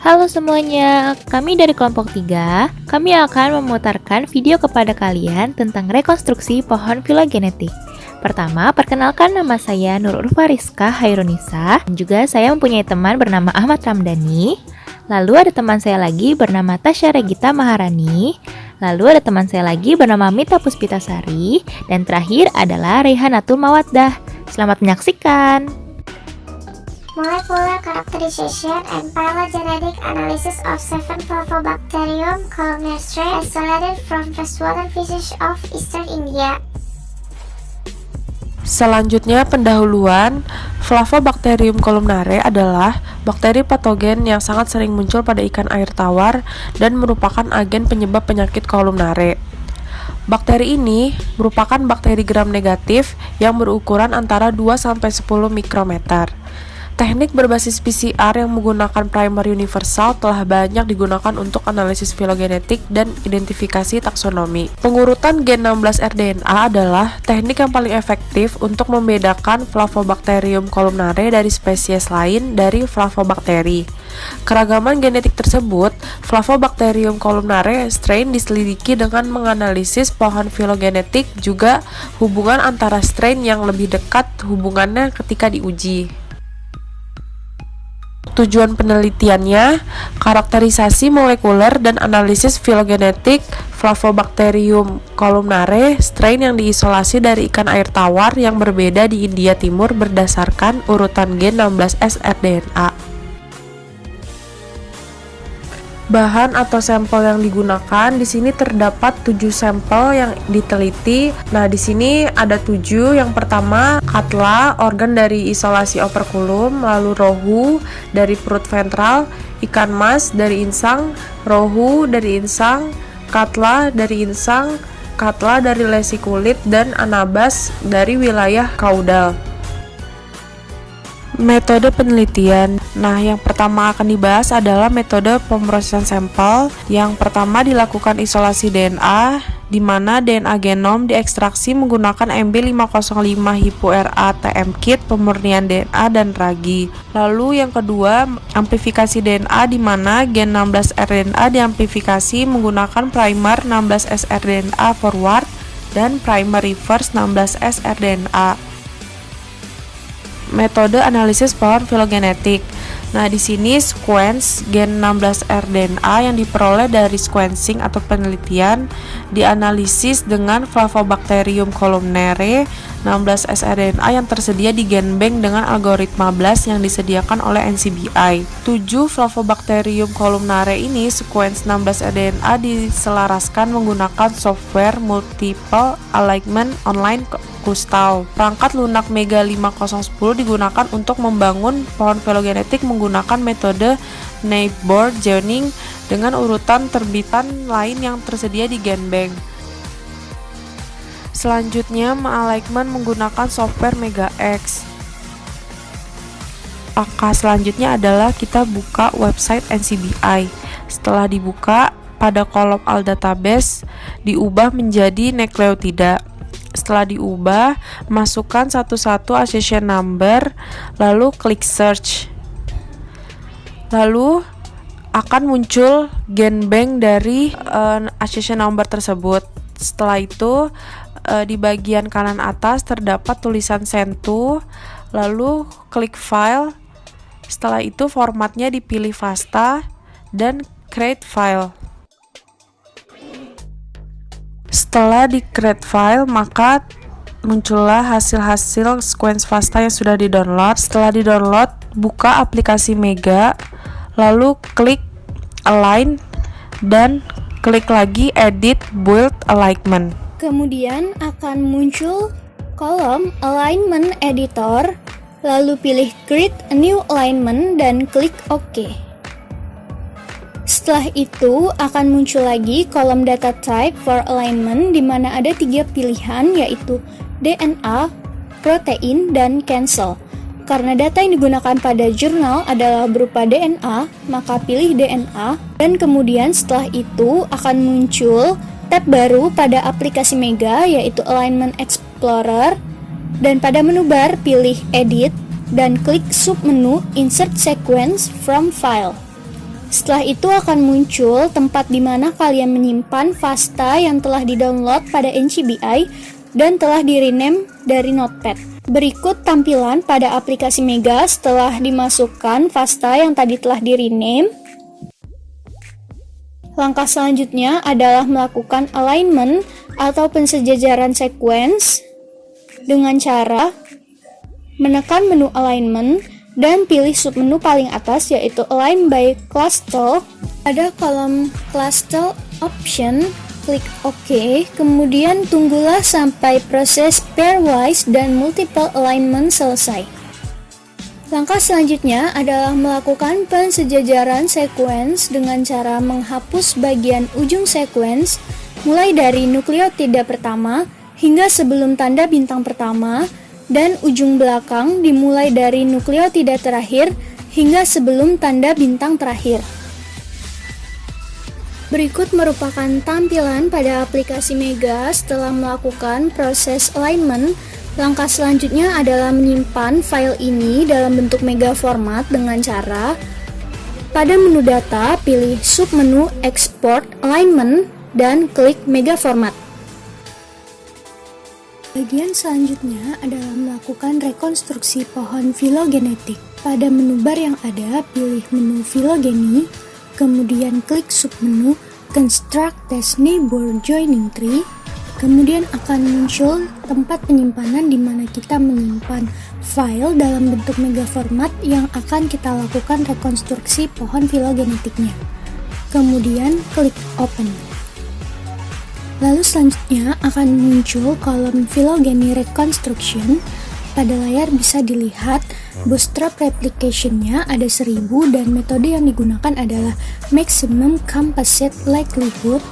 Halo semuanya, kami dari kelompok 3. Kami akan memutarkan video kepada kalian tentang rekonstruksi pohon filogenetik. Pertama, perkenalkan nama saya Nur Urfa Rizka Hairunisa. Dan juga saya mempunyai teman bernama Ahmad Ramdhani. Lalu ada teman saya lagi bernama Tasya Regita Maharani. Lalu ada teman saya lagi bernama Mita Puspitasari. Dan terakhir adalah Rehanatul Mawaddah. Selamat menyaksikan! Molecular characterization and phylogenetic analysis of 7 Flavobacterium columnar strain isolated from freshwater fishes of Eastern India. Selanjutnya, pendahuluan. Flavobacterium columnare adalah bakteri patogen yang sangat sering muncul pada ikan air tawar dan merupakan agen penyebab penyakit kolumnare. Bakteri ini merupakan bakteri gram negatif yang berukuran antara 2-10 mikrometer. Teknik berbasis PCR yang menggunakan primer universal telah banyak digunakan untuk analisis filogenetik dan identifikasi taksonomi. Pengurutan gen 16R DNA adalah teknik yang paling efektif untuk membedakan Flavobacterium columnare dari spesies lain dari Flavobakteri. Keragaman genetik tersebut, Flavobacterium columnare strain diselidiki dengan menganalisis pohon filogenetik, juga hubungan antara strain yang lebih dekat hubungannya ketika diuji. Tujuan penelitiannya, karakterisasi molekuler dan analisis filogenetik Flavobacterium columnare strain yang diisolasi dari ikan air tawar yang berbeda di India Timur berdasarkan urutan gen 16S rDNA. Bahan atau sampel yang digunakan di sini terdapat 7 sampel yang diteliti. Nah, di sini ada 7. Yang pertama, katla, organ dari isolasi operculum, lalu rohu dari perut ventral, ikan mas dari insang, rohu dari insang, katla dari insang, katla dari lesi kulit, dan anabas dari wilayah kaudal. Metode penelitian. Nah, yang pertama akan dibahas adalah metode pemrosesan sampel. Yang pertama dilakukan isolasi DNA, di mana DNA genom diekstraksi menggunakan MB505 HiPu-RA TM kit pemurnian DNA dan ragi. Lalu yang kedua, amplifikasi DNA, di mana gen 16rDNA diamplifikasi menggunakan primer 16srDNA forward dan primer reverse 16srDNA. Metode analisis pohon filogenetik. Nah, di sini sequence gen 16rDNA yang diperoleh dari sequencing atau penelitian dianalisis dengan Flavobacterium columnare 16srDNA yang tersedia di GenBank dengan algoritma BLAST yang disediakan oleh NCBI. 7 Flavobacterium columnare ini sequence 16rDNA diselaraskan menggunakan software multiple alignment online Crystal. Perangkat lunak Mega 5010 digunakan untuk membangun pohon filogenetik menggunakan metode neighbor joining dengan urutan terbitan lain yang tersedia di GenBank. Selanjutnya, alignment menggunakan software MegaX. Langkah selanjutnya adalah kita buka website NCBI. Setelah dibuka, pada kolom all database diubah menjadi nukleotida. Setelah diubah, masukkan satu-satu accession number, lalu klik search. Lalu akan muncul GenBank dari accession number tersebut. Setelah itu, di bagian kanan atas terdapat tulisan send to, lalu klik file. Setelah itu formatnya dipilih FASTA dan create file. Setelah di create file, maka muncullah hasil-hasil sequence FASTA yang sudah di-download. Setelah di-download, buka aplikasi Mega, lalu klik align dan klik lagi edit build alignment. Kemudian akan muncul kolom alignment editor, lalu pilih create a new alignment dan klik OK. Setelah itu akan muncul lagi kolom data type for alignment, di mana ada 3 pilihan, yaitu DNA, protein, dan cancel. Karena data yang digunakan pada jurnal adalah berupa DNA, maka pilih DNA, dan kemudian setelah itu akan muncul tab baru pada aplikasi Mega, yaitu Alignment Explorer, dan pada menu bar pilih Edit dan klik submenu Insert Sequence from File. Setelah itu akan muncul tempat di mana kalian menyimpan FASTA yang telah di-download pada NCBI dan telah di-rename dari Notepad. Berikut tampilan pada aplikasi Mega setelah dimasukkan FASTA yang tadi telah di-rename. Langkah selanjutnya adalah melakukan alignment atau pensejajaran sequence dengan cara menekan menu alignment dan pilih submenu paling atas yaitu Align by Cluster. Ada kolom Cluster Option, klik OK, kemudian tunggulah sampai proses pairwise dan multiple alignment selesai. Langkah selanjutnya adalah melakukan pensejajaran sequence dengan cara menghapus bagian ujung sequence mulai dari nukleotida pertama hingga sebelum tanda bintang pertama, dan ujung belakang dimulai dari nukleotida terakhir hingga sebelum tanda bintang terakhir. Berikut merupakan tampilan pada aplikasi Mega setelah melakukan proses alignment. Langkah selanjutnya adalah menyimpan file ini dalam bentuk Mega format dengan cara pada menu data, pilih submenu Export Alignment dan klik Mega Format. Bagian selanjutnya adalah melakukan rekonstruksi pohon filogenetik. Pada menu bar yang ada, pilih menu filogeny, kemudian klik submenu Construct Test Neighbor Joining Tree. Kemudian akan muncul tempat penyimpanan di mana kita menyimpan file dalam bentuk Mega format yang akan kita lakukan rekonstruksi pohon filogenetiknya. Kemudian klik Open. Lalu selanjutnya akan muncul kolom Phylogeny Reconstruction. Pada layar bisa dilihat bootstrap replication-nya ada 1000 dan metode yang digunakan adalah Maximum Composite Likelihood.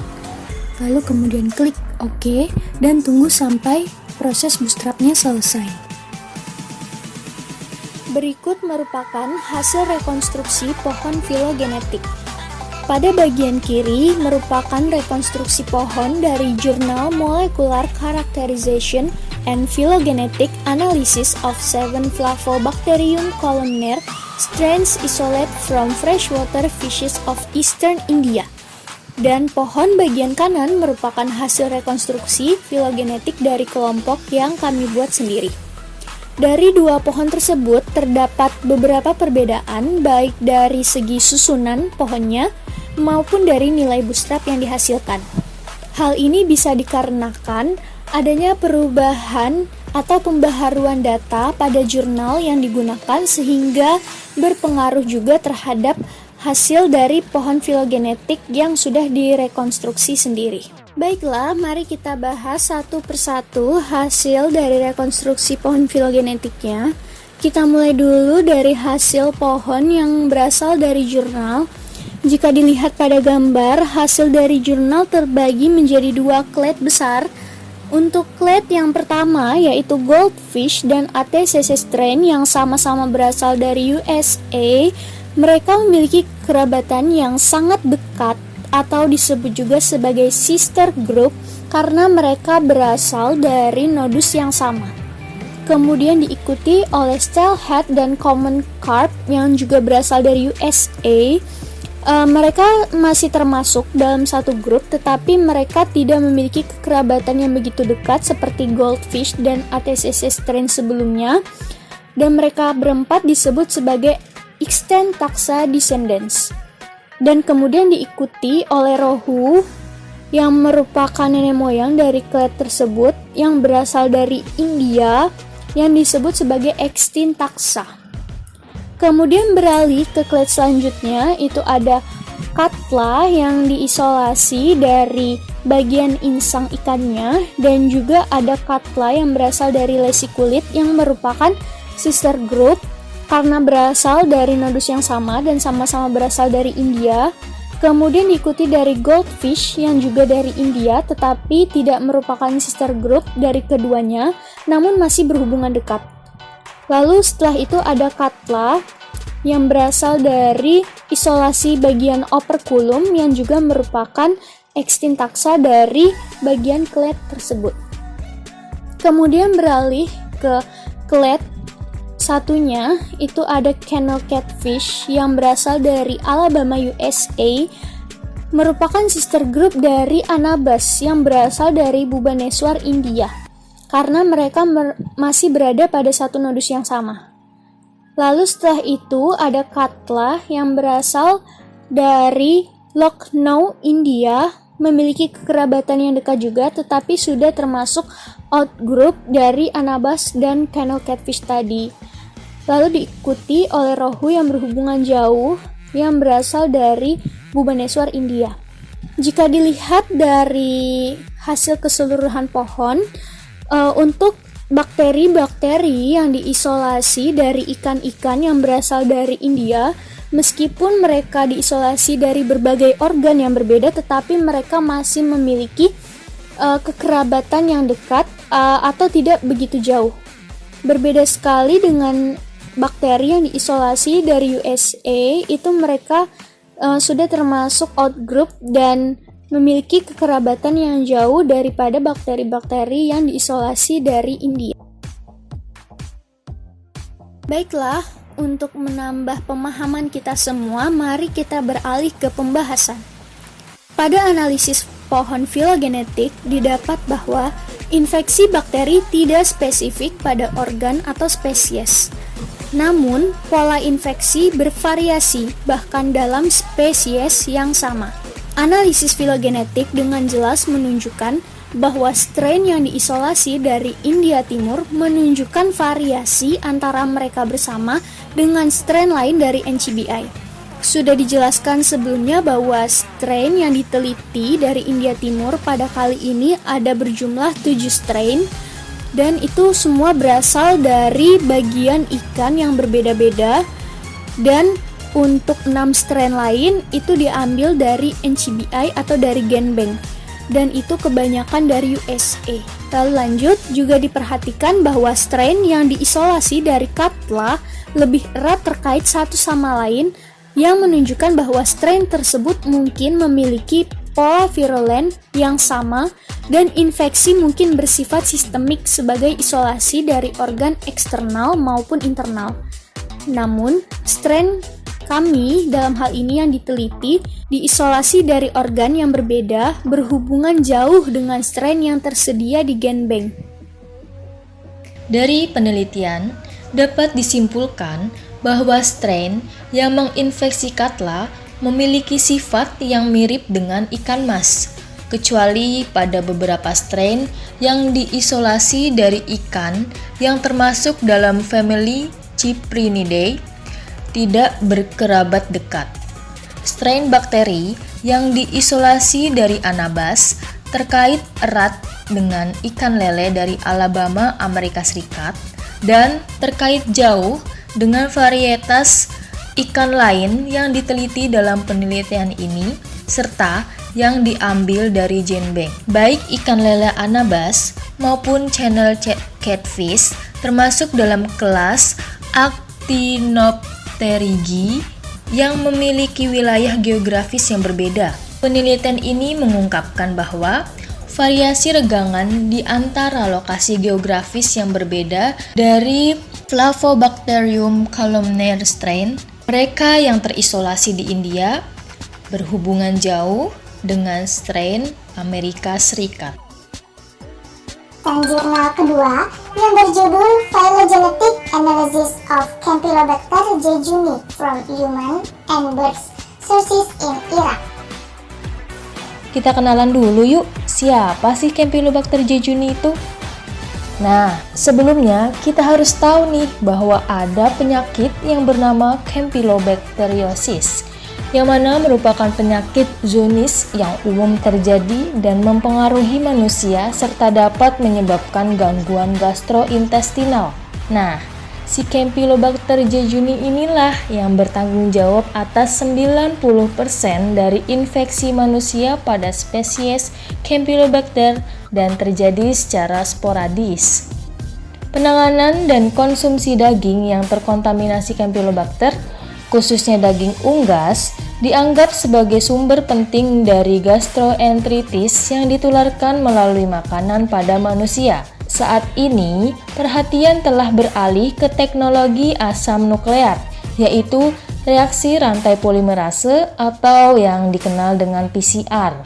Lalu kemudian klik OK dan tunggu sampai proses bootstrapnya selesai. Berikut merupakan hasil rekonstruksi pohon filogenetik. Pada bagian kiri merupakan rekonstruksi pohon dari jurnal Molecular Characterization and Phylogenetic Analysis of 7 Flavobacterium columnar strains isolate from freshwater fishes of eastern India. Dan pohon bagian kanan merupakan hasil rekonstruksi filogenetik dari kelompok yang kami buat sendiri. Dari dua pohon tersebut terdapat beberapa perbedaan baik dari segi susunan pohonnya maupun dari nilai bootstrap yang dihasilkan. Hal ini bisa dikarenakan adanya perubahan atau pembaharuan data pada jurnal yang digunakan sehingga berpengaruh juga terhadap hasil dari pohon filogenetik yang sudah direkonstruksi sendiri. Baiklah, mari kita bahas satu persatu hasil dari rekonstruksi pohon filogenetiknya. Kita mulai dulu dari hasil pohon yang berasal dari jurnal. Jika dilihat pada gambar, hasil dari jurnal terbagi menjadi dua clade besar. Untuk clade yang pertama yaitu Goldfish dan ATCC strain yang sama-sama berasal dari USA, mereka memiliki kerabatan yang sangat dekat atau disebut juga sebagai sister group karena mereka berasal dari nodus yang sama. Kemudian diikuti oleh Steelhead dan Common Carp yang juga berasal dari USA. Mereka masih termasuk dalam satu grup, tetapi mereka tidak memiliki kekerabatan yang begitu dekat seperti Goldfish dan ATCC strain sebelumnya, dan mereka berempat disebut sebagai extant taxa descendants. Dan kemudian diikuti oleh Rohu yang merupakan nenek moyang dari clade tersebut yang berasal dari India yang disebut sebagai extinct taxa. Kemudian beralih ke clade selanjutnya, itu ada Katla yang diisolasi dari bagian insang ikannya, dan juga ada Katla yang berasal dari lesiculit yang merupakan sister group karena berasal dari nodus yang sama dan sama-sama berasal dari India. Kemudian diikuti dari Goldfish yang juga dari India tetapi tidak merupakan sister group dari keduanya, namun masih berhubungan dekat. Lalu setelah itu ada Katla yang berasal dari isolasi bagian operculum yang juga merupakan extinct taxa dari bagian clade tersebut. Kemudian beralih ke clade satunya itu ada kennel catfish yang berasal dari Alabama, USA, merupakan sister group dari Anabas yang berasal dari Bhubaneswar, India, karena mereka masih berada pada satu nodus yang sama. Lalu setelah itu ada Katla yang berasal dari Lucknow, India, memiliki kekerabatan yang dekat juga, tetapi sudah termasuk outgroup dari Anabas dan kennel catfish tadi. Lalu diikuti oleh rohu yang berhubungan jauh yang berasal dari Bhubaneswar, India. Jika dilihat dari hasil keseluruhan pohon, untuk bakteri-bakteri yang diisolasi dari ikan-ikan yang berasal dari India, meskipun mereka diisolasi dari berbagai organ yang berbeda, tetapi mereka masih memiliki kekerabatan yang dekat atau tidak begitu jauh. Berbeda sekali dengan bakteri yang diisolasi dari USA, itu mereka sudah termasuk outgroup dan memiliki kekerabatan yang jauh daripada bakteri-bakteri yang diisolasi dari India. Baiklah, untuk menambah pemahaman kita semua, mari kita beralih ke pembahasan. Pada analisis pohon filogenetik didapat bahwa infeksi bakteri tidak spesifik pada organ atau spesies. Namun, pola infeksi bervariasi bahkan dalam spesies yang sama. Analisis filogenetik dengan jelas menunjukkan bahwa strain yang diisolasi dari India Timur menunjukkan variasi antara mereka bersama dengan strain lain dari NCBI. Sudah dijelaskan sebelumnya bahwa strain yang diteliti dari India Timur pada kali ini ada berjumlah 7 strain, dan itu semua berasal dari bagian ikan yang berbeda-beda, dan untuk 6 strain lain itu diambil dari NCBI atau dari GenBank, dan itu kebanyakan dari USA. Lalu lanjut, juga diperhatikan bahwa strain yang diisolasi dari Katla lebih erat terkait satu sama lain, yang menunjukkan bahwa strain tersebut mungkin memiliki pola virulen yang sama dan infeksi mungkin bersifat sistemik sebagai isolasi dari organ eksternal maupun internal. Namun, strain kami dalam hal ini yang diteliti diisolasi dari organ yang berbeda berhubungan jauh dengan strain yang tersedia di GenBank. Dari penelitian, dapat disimpulkan bahwa strain yang menginfeksi Katla memiliki sifat yang mirip dengan ikan mas, kecuali pada beberapa strain yang diisolasi dari ikan yang termasuk dalam famili Cyprinidae tidak berkerabat dekat. Strain bakteri yang diisolasi dari Anabas terkait erat dengan ikan lele dari Alabama, Amerika Serikat, dan terkait jauh dengan varietas ikan lain yang diteliti dalam penelitian ini, serta yang diambil dari GenBank. Baik ikan lele Anabas maupun channel catfish termasuk dalam kelas Actinopterygii yang memiliki wilayah geografis yang berbeda. Penelitian ini mengungkapkan bahwa variasi regangan di antara lokasi geografis yang berbeda dari Flavobacterium columnar strain, mereka yang terisolasi di India berhubungan jauh dengan strain Amerika Serikat. Dan jurnal kedua yang berjudul Phylogenetic Analysis of Campylobacter jejuni from Human and Birds Sources in Iraq. Kita kenalan dulu yuk, siapa sih Campylobacter jejuni itu? Nah, sebelumnya kita harus tahu nih bahwa ada penyakit yang bernama Campylobacteriosis, yang mana merupakan penyakit zoonosis yang umum terjadi dan mempengaruhi manusia serta dapat menyebabkan gangguan gastrointestinal. Nah, si Campylobacter jejuni inilah yang bertanggung jawab atas 90% dari infeksi manusia pada spesies Campylobacter dan terjadi secara sporadis. Penanganan dan konsumsi daging yang terkontaminasi Campylobacter, khususnya daging unggas, dianggap sebagai sumber penting dari gastroenteritis yang ditularkan melalui makanan pada manusia. Saat ini, perhatian telah beralih ke teknologi asam nuklear, yaitu reaksi rantai polimerase atau yang dikenal dengan PCR.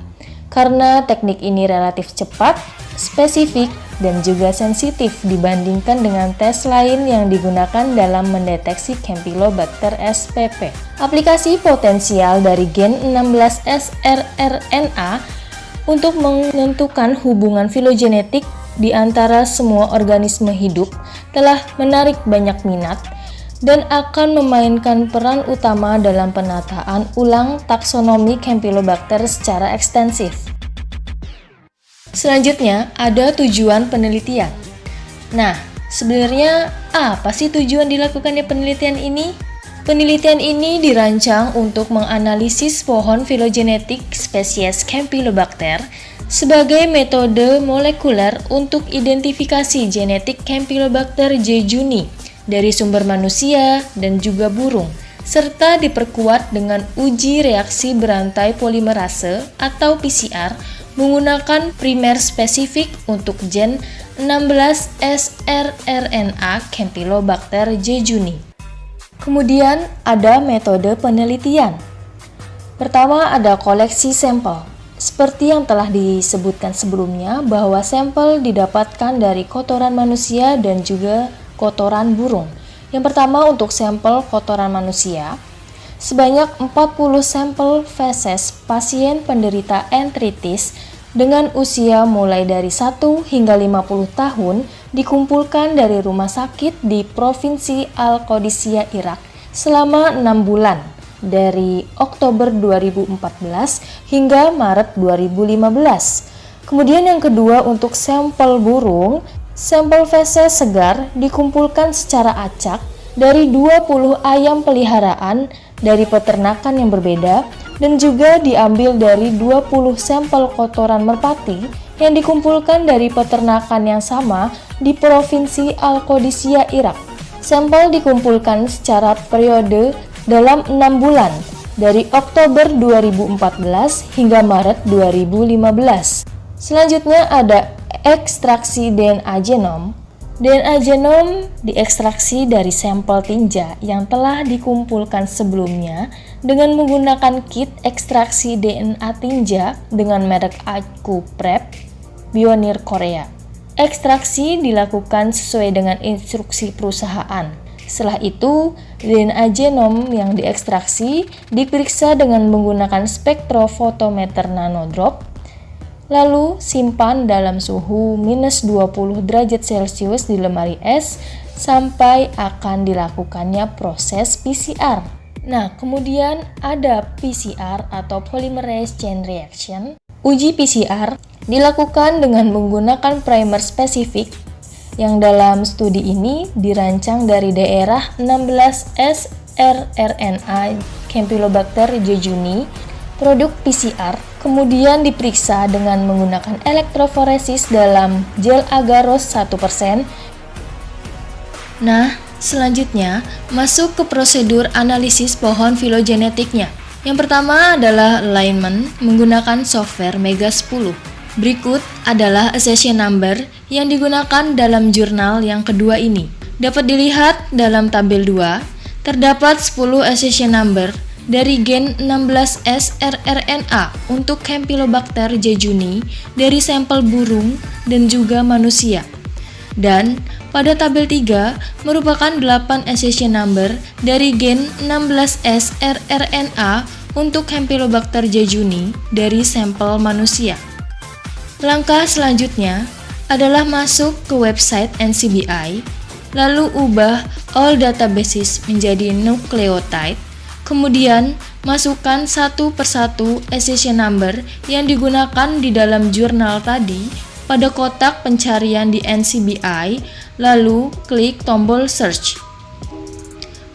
Karena teknik ini relatif cepat, spesifik, dan juga sensitif dibandingkan dengan tes lain yang digunakan dalam mendeteksi Campylobacter spp. Aplikasi potensial dari gen 16 srRNA untuk menentukan hubungan filogenetik di antara semua organisme hidup telah menarik banyak minat dan akan memainkan peran utama dalam penataan ulang taksonomi Campylobacter secara ekstensif. Selanjutnya, ada tujuan penelitian. Nah, sebenarnya apa sih tujuan dilakukannya penelitian ini? Penelitian ini dirancang untuk menganalisis pohon filogenetik spesies Campylobacter sebagai metode molekuler untuk identifikasi genetik Campylobacter jejuni dari sumber manusia dan juga burung, serta diperkuat dengan uji reaksi berantai polimerase atau PCR menggunakan primer spesifik untuk gen 16 srRNA Campylobacter jejuni. Kemudian ada metode penelitian. Pertama ada koleksi sampel. Seperti yang telah disebutkan sebelumnya bahwa sampel didapatkan dari kotoran manusia dan juga kotoran burung. Yang pertama untuk sampel kotoran manusia, sebanyak 40 sampel feses pasien penderita enteritis dengan usia mulai dari 1 hingga 50 tahun dikumpulkan dari rumah sakit di Provinsi Al-Qadisiyah, Irak selama 6 bulan. Dari Oktober 2014 hingga Maret 2015. Kemudian yang kedua untuk sampel burung, sampel feses segar dikumpulkan secara acak dari 20 ayam peliharaan dari peternakan yang berbeda dan juga diambil dari 20 sampel kotoran merpati yang dikumpulkan dari peternakan yang sama di Provinsi Al-Qadisiyah, Irak. Sampel dikumpulkan secara periode dalam 6 bulan, dari Oktober 2014 hingga Maret 2015. Selanjutnya ada ekstraksi DNA genom. DNA genom diekstraksi dari sampel tinja yang telah dikumpulkan sebelumnya dengan menggunakan kit ekstraksi DNA tinja dengan merek AcuPrep Pioneer Korea. Ekstraksi dilakukan sesuai dengan instruksi perusahaan. Setelah itu, DNA genom yang diekstraksi diperiksa dengan menggunakan spektrofotometer nanodrop, lalu simpan dalam suhu minus 20 derajat Celcius di lemari es sampai akan dilakukannya proses PCR. Nah, kemudian ada PCR atau Polymerase Chain Reaction. Uji PCR dilakukan dengan menggunakan primer spesifik yang dalam studi ini dirancang dari daerah 16 srRNA Campylobacter jejuni, produk PCR, kemudian diperiksa dengan menggunakan elektroforesis dalam gel agaros 1%. Nah, selanjutnya masuk ke prosedur analisis pohon filogenetiknya. Yang pertama adalah alignment menggunakan software Mega 10. Berikut adalah accession number yang digunakan dalam jurnal yang kedua ini. Dapat dilihat dalam tabel 2, terdapat 10 accession number dari gen 16 srRNA untuk Campylobacter jejuni dari sampel burung dan juga manusia. Dan pada tabel 3 merupakan 8 accession number dari gen 16 srRNA untuk Campylobacter jejuni dari sampel manusia. Langkah selanjutnya adalah masuk ke website NCBI, lalu ubah all databases menjadi nucleotide, kemudian masukkan satu persatu accession number yang digunakan di dalam jurnal tadi pada kotak pencarian di NCBI, lalu klik tombol search.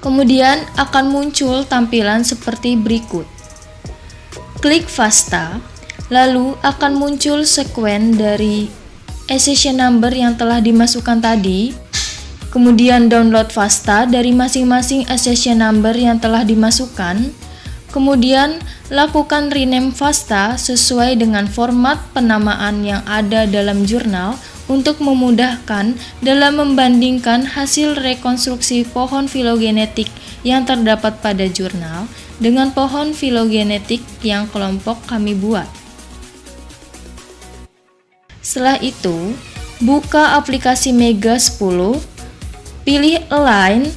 Kemudian akan muncul tampilan seperti berikut. Klik FASTA, lalu akan muncul sekuen dari accession number yang telah dimasukkan tadi, kemudian download FASTA dari masing-masing accession number yang telah dimasukkan, kemudian lakukan rename FASTA sesuai dengan format penamaan yang ada dalam jurnal untuk memudahkan dalam membandingkan hasil rekonstruksi pohon filogenetik yang terdapat pada jurnal dengan pohon filogenetik yang kelompok kami buat. Setelah itu, buka aplikasi Mega 10, pilih Align,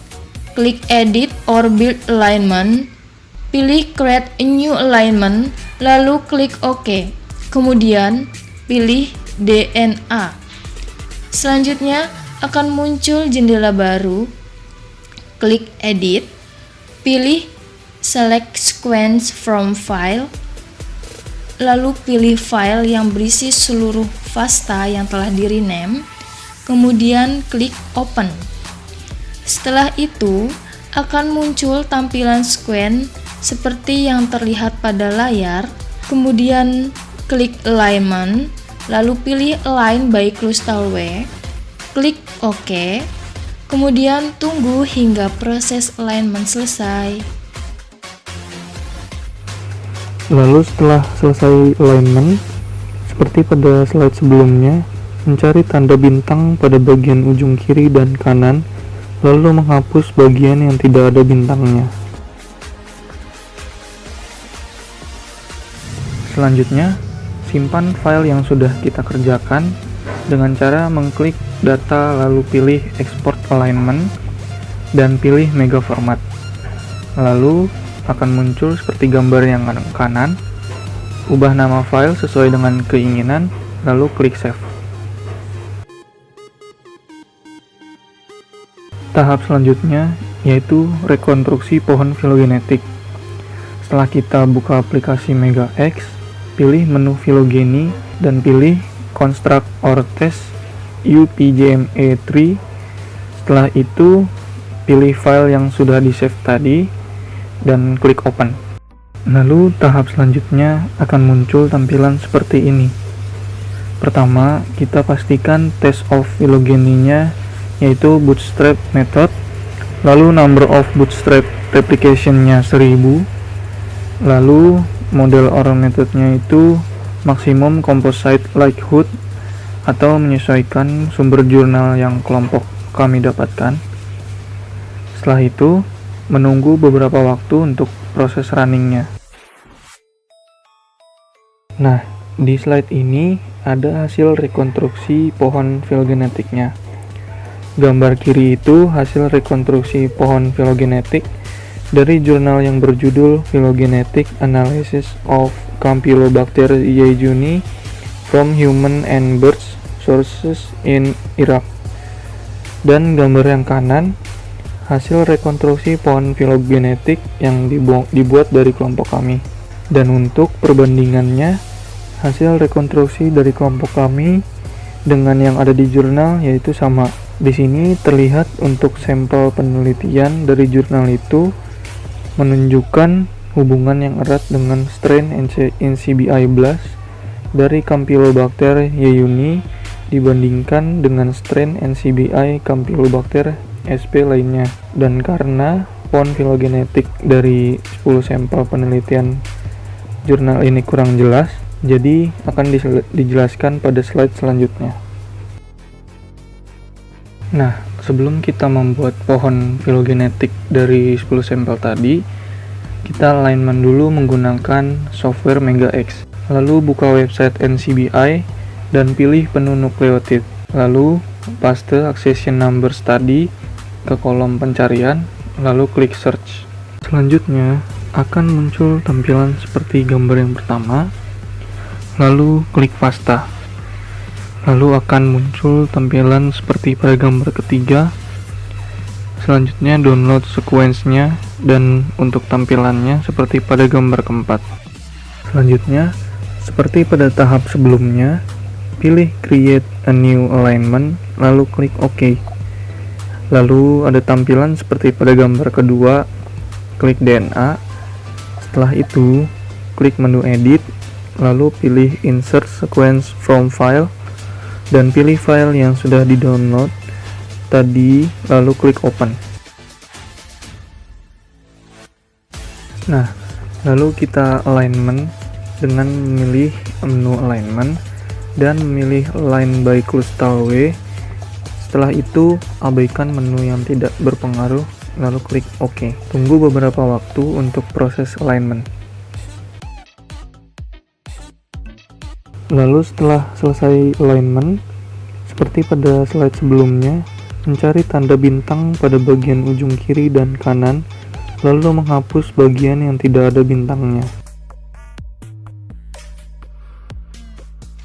klik Edit or Build Alignment, pilih Create a New Alignment, lalu klik OK. Kemudian, pilih DNA. Selanjutnya, akan muncul jendela baru. Klik Edit, pilih Select Sequence from File, lalu pilih file yang berisi seluruh FASTA yang telah di-rename, kemudian klik Open. Setelah itu, akan muncul tampilan sequence seperti yang terlihat pada layar, kemudian klik Alignment, lalu pilih Align by Crystalway, klik OK, kemudian tunggu hingga proses alignment selesai. Lalu setelah selesai alignment, seperti pada slide sebelumnya, mencari tanda bintang pada bagian ujung kiri dan kanan, lalu menghapus bagian yang tidak ada bintangnya. Selanjutnya, simpan file yang sudah kita kerjakan dengan cara mengklik data lalu pilih export alignment dan pilih mega format. Lalu akan muncul seperti gambar yang kanan. Ubah nama file sesuai dengan keinginan, lalu klik save. Tahap selanjutnya yaitu rekonstruksi pohon filogenetik. Setelah kita buka aplikasi Mega X, pilih menu filogeny dan pilih Construct or Test UPGMA3. Setelah itu, pilih file yang sudah di-save tadi dan klik Open. Lalu tahap selanjutnya akan muncul tampilan seperti ini. Pertama, kita pastikan test of phylogeny-nya yaitu bootstrap method, lalu number of bootstrap replication-nya 1000, lalu model or methodnya itu maksimum composite likelihood atau menyesuaikan sumber jurnal yang kelompok kami dapatkan. Setelah itu, menunggu beberapa waktu untuk proses runningnya. Nah, di slide ini ada hasil rekonstruksi pohon filogenetiknya. Gambar kiri itu hasil rekonstruksi pohon filogenetik dari jurnal yang berjudul Phylogenetic Analysis of Campylobacter jejuni from Human and Birds Sources in Iraq. Dan gambar yang kanan hasil rekonstruksi pohon filogenetik yang dibuat dari kelompok kami. Dan untuk perbandingannya, hasil rekonstruksi dari kelompok kami dengan yang ada di jurnal yaitu sama. Di sini terlihat untuk sampel penelitian dari jurnal itu menunjukkan hubungan yang erat dengan strain NCBI blast dari Campylobacter jejuni dibandingkan dengan strain NCBI Campylobacter SP lainnya. Dan karena pohon filogenetik dari 10 sampel penelitian jurnal ini kurang jelas, jadi akan dijelaskan pada slide selanjutnya. Nah, sebelum kita membuat pohon filogenetik dari 10 sampel tadi, kita alignment dulu menggunakan software Mega X. Lalu buka website NCBI dan pilih penuh nukleotid. Lalu paste accession number study ke kolom pencarian, lalu klik search. Selanjutnya akan muncul tampilan seperti gambar yang pertama, lalu klik FASTA. Lalu akan muncul tampilan seperti pada gambar ketiga. Selanjutnya download sequence-nya dan untuk tampilannya seperti pada gambar keempat. Selanjutnya, seperti pada tahap sebelumnya, pilih create a new alignment, lalu klik OK. Lalu ada tampilan seperti pada gambar kedua, klik DNA. Setelah itu, klik menu edit, lalu pilih insert sequence from file, dan pilih file yang sudah di-download tadi, lalu klik open. Nah, lalu kita alignment dengan memilih menu alignment dan memilih Line by Clustal-W. Setelah itu, abaikan menu yang tidak berpengaruh, lalu klik OK. Tunggu beberapa waktu untuk proses alignment. Lalu setelah selesai alignment, seperti pada slide sebelumnya, mencari tanda bintang pada bagian ujung kiri dan kanan, lalu menghapus bagian yang tidak ada bintangnya.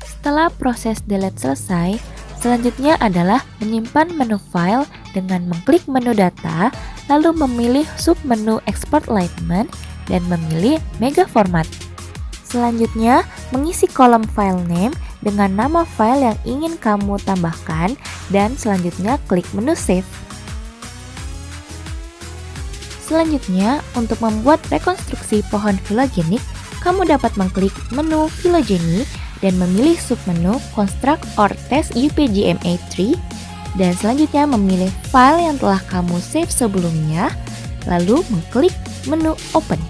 Setelah proses delete selesai, selanjutnya adalah menyimpan menu file dengan mengklik menu data, lalu memilih submenu export alignment dan memilih mega format. Selanjutnya, mengisi kolom file name dengan nama file yang ingin kamu tambahkan dan selanjutnya klik menu save. Selanjutnya, untuk membuat rekonstruksi pohon filogenik, kamu dapat mengklik menu Phylogeny dan memilih submenu Construct or Test UPGMA Tree, dan selanjutnya memilih file yang telah kamu save sebelumnya, lalu mengklik menu Open.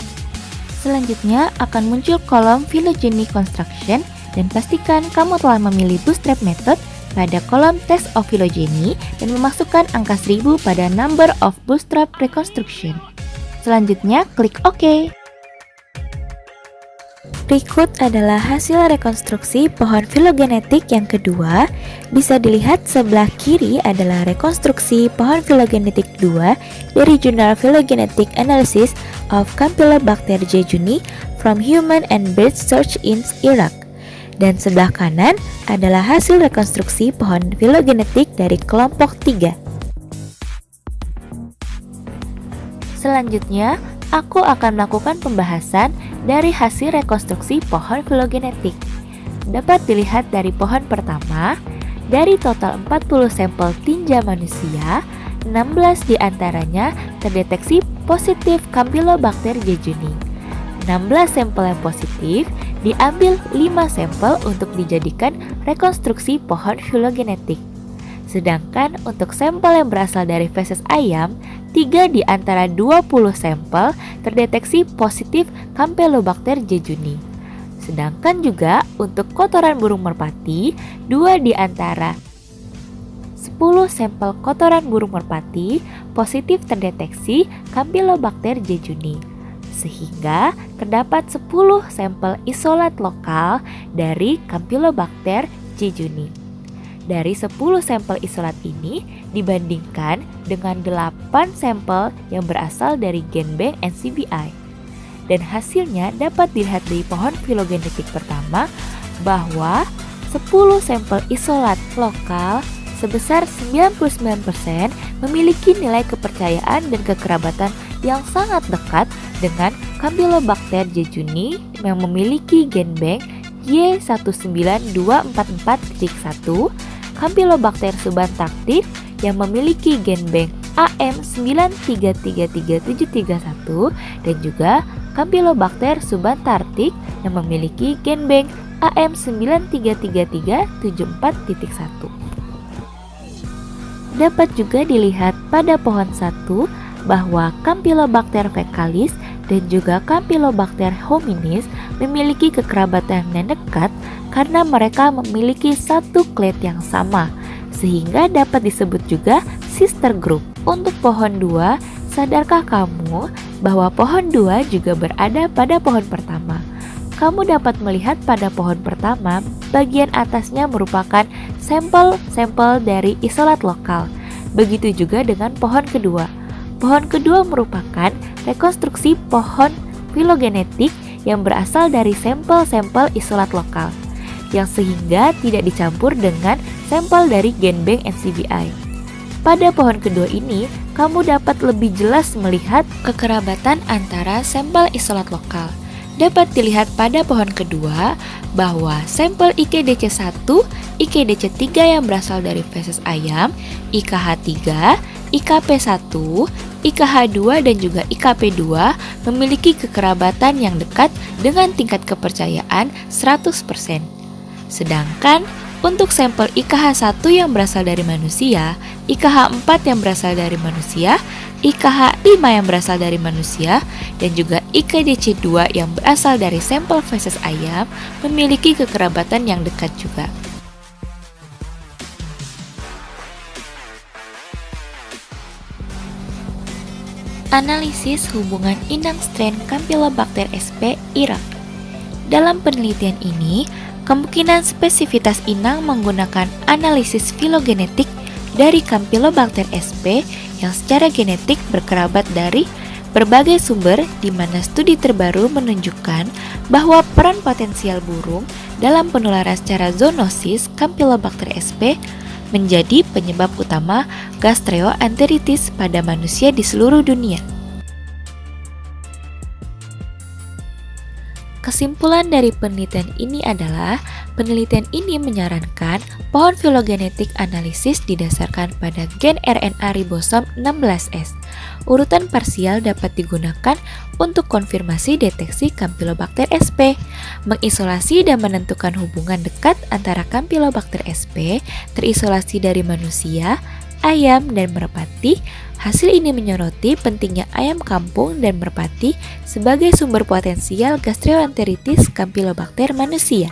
Selanjutnya akan muncul kolom Phylogeny Construction dan pastikan kamu telah memilih Bootstrap method pada kolom Test of Phylogeny dan memasukkan angka 1000 pada Number of Bootstrap Reconstruction. Selanjutnya klik OK. Berikut adalah hasil rekonstruksi pohon filogenetik yang kedua. Bisa dilihat sebelah kiri adalah rekonstruksi pohon filogenetik 2 dari jurnal Phylogenetic Analysis of Campylobacter jejuni from Human and Bird Search in Iraq. Dan sebelah kanan adalah hasil rekonstruksi pohon filogenetik dari kelompok 3. Selanjutnya, aku akan melakukan pembahasan dari hasil rekonstruksi pohon filogenetik. Dapat dilihat dari pohon pertama, dari total 40 sampel tinja manusia, 16 diantaranya terdeteksi positif Campylobacter jejuni. 16 sampel yang positif diambil 5 sampel untuk dijadikan rekonstruksi pohon filogenetik. Sedangkan untuk sampel yang berasal dari feses ayam, 3 di antara 20 sampel terdeteksi positif Campylobacter jejuni. Sedangkan juga untuk kotoran burung merpati, 2 di antara 10 sampel kotoran burung merpati positif terdeteksi Campylobacter jejuni. Sehingga terdapat 10 sampel isolat lokal dari Campylobacter jejuni. Dari 10 sampel isolat ini dibandingkan dengan 8 sampel yang berasal dari genbank NCBI. Dan hasilnya dapat dilihat dari pohon filogenetik pertama bahwa 10 sampel isolat lokal sebesar 99% memiliki nilai kepercayaan dan kekerabatan yang sangat dekat dengan Campylobacter jejuni yang memiliki genbank Y19244.1, Campylobacter subantarctic yang memiliki genbank AM9333731 dan juga Campylobacter subantarctic yang memiliki genbank AM9333741. Dapat juga dilihat pada pohon 1 bahwa Campylobacter faecalis dan juga Campylobacter hominis memiliki kekerabatan yang dekat karena mereka memiliki satu clade yang sama, sehingga dapat disebut juga sister group. Untuk pohon 2, sadarkah kamu bahwa pohon 2 juga berada pada pohon pertama? Kamu dapat melihat pada pohon pertama, bagian atasnya merupakan sampel-sampel dari isolat lokal. Begitu juga dengan pohon kedua. Pohon kedua merupakan rekonstruksi pohon filogenetik yang berasal dari sampel-sampel isolat lokal, yang sehingga tidak dicampur dengan sampel dari genbank NCBI. Pada pohon kedua ini, kamu dapat lebih jelas melihat kekerabatan antara sampel isolat lokal. Dapat dilihat pada pohon kedua bahwa sampel IKDC1, IKDC3 yang berasal dari feses ayam, IKH3, IKP1, IKH2 dan juga IKP2 memiliki kekerabatan yang dekat dengan tingkat kepercayaan 100%. Sedangkan untuk sampel IKH1 yang berasal dari manusia, IKH4 yang berasal dari manusia, IKH5 yang berasal dari manusia, dan juga IKDC2 yang berasal dari sampel feses ayam memiliki kekerabatan yang dekat juga. Analisis hubungan inang strain Campylobacter sp. Iraq. Dalam penelitian ini, kemungkinan spesifitas inang menggunakan analisis filogenetik dari Campylobacter sp. yang secara genetik berkerabat dari berbagai sumber, di mana studi terbaru menunjukkan bahwa peran potensial burung dalam penularan secara zoonosis Campylobacter sp. menjadi penyebab utama gastroenteritis pada manusia di seluruh dunia. Kesimpulan dari penelitian ini adalah, penelitian ini menyarankan pohon filogenetik analisis didasarkan pada gen RNA ribosom 16S. Urutan parsial dapat digunakan untuk konfirmasi deteksi Campylobacter sp. Mengisolasi dan menentukan hubungan dekat antara Campylobacter sp. terisolasi dari manusia, ayam, dan merpati. Hasil ini menyoroti pentingnya ayam kampung dan merpati sebagai sumber potensial gastroenteritis Campylobacter manusia.